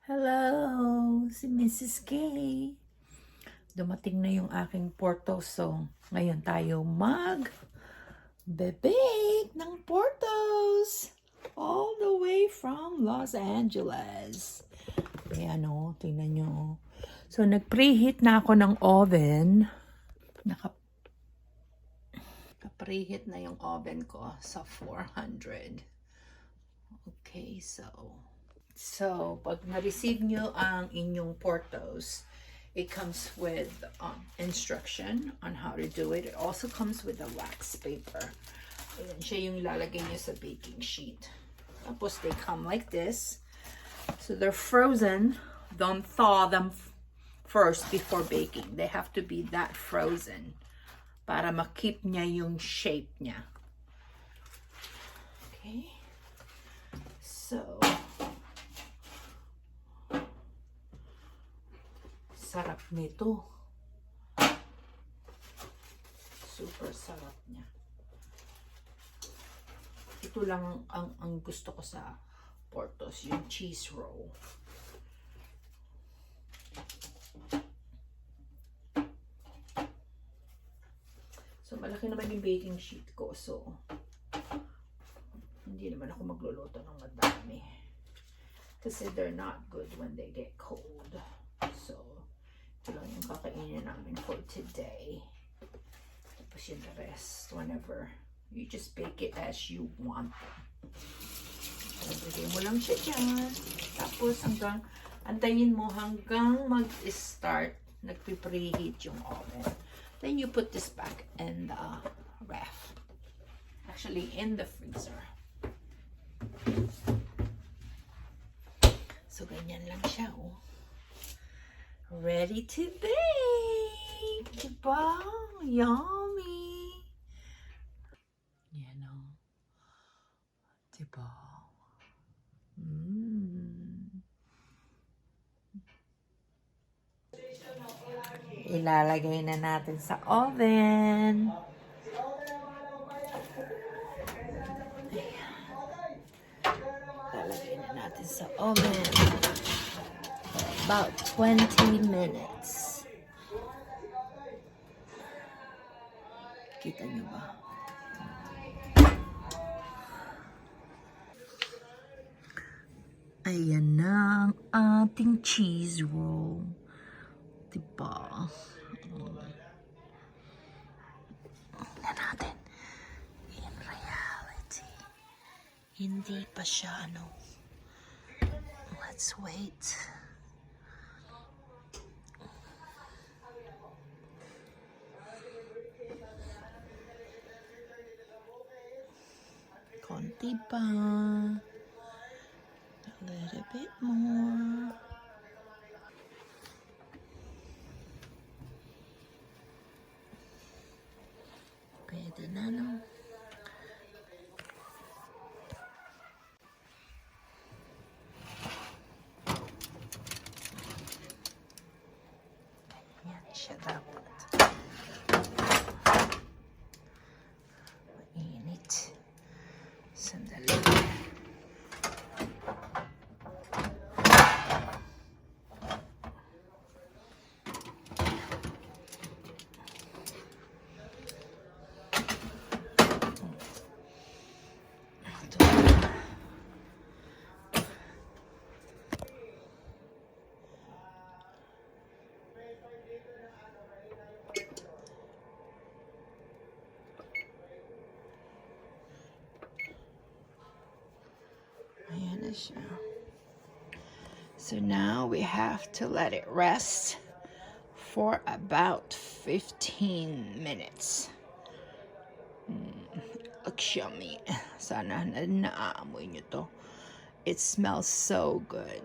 Hello, si Mrs. K. Dumating na yung aking Portos. So, ngayon tayo mag-bake ng Portos. All the way from Los Angeles. Ayan o, tingnan nyo. So, nag-preheat na ako ng oven. Naka-preheat na yung oven ko sa 400. Okay, so pag na-receive nyo ang inyong Portos, it comes with instruction on how to do it. It also comes with a wax paper. Ayan siya yung ilalagay nyo sa baking sheet. Tapos they come like this. So they're frozen. Don't thaw them first before baking. They have to be that frozen para makip niya yung shape niya. Okay. So, sarap nito. Super sarap niya. Ito lang ang gusto ko sa Portos, yung cheese roll. So, malaki naman yung baking sheet ko. So, hindi naman ako magluluto ng madami. Kasi they're not good when they get cold. So, ito lang yung kakainin namin for today. Tapos yung the rest, whenever. You just bake it as you want them. Lagay mo lang siya dyan. Tapos antayin mo hanggang mag-start, nagpipreheat yung oven. Then you put this back in the ref. Actually, in the freezer. So, ganyan lang siya, oh. Ready to bake! Diba? Yummy! Yan, oh. Diba? Ilalagay na natin sa oven. Ilalagay na natin sa oven. About 20 minutes. Kita nyo ba? Ayan na ang ating cheese roll. Diba? Tingnan natin. In reality, hindi pa siya, ano. Let's wait. Konti pa. A little bit more. Pwede na, no? Ganyan siya dapat. Mainit. Sandali. So now we have to let it rest for about 15 minutes. Looks yummy. Sana naamoy nyo to. It smells so good.